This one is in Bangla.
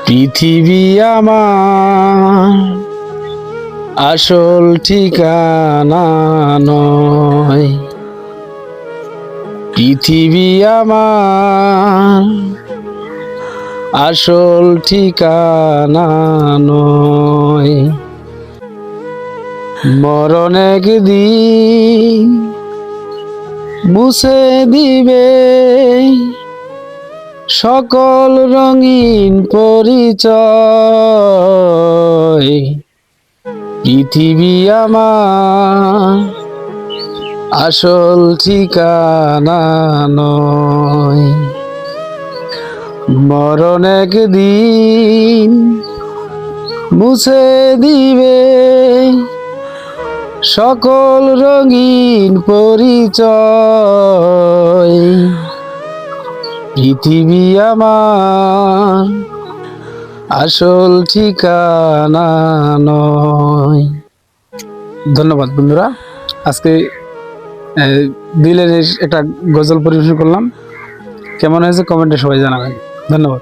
পৃথিবী আমার আসল ঠিকানা নয়, পৃথিবী আমার আসল ঠিকানা নয়। মরণ একদিন মুছে দিবে সকল রঙিন পরিচয়। পৃথিবী আমার আসল ঠিকানা নয়। মরণ একদিন মুছে দিবে সকল রঙিন পরিচয়। পৃথিবী আমার আসল ঠিকানা নয়। ধন্যবাদ বন্ধুরা, আজকে দিলের একটা গজল পরিবেশন করলাম। কেমন হয়েছে কমেন্টে সবাই জানাবেন। ধন্যবাদ।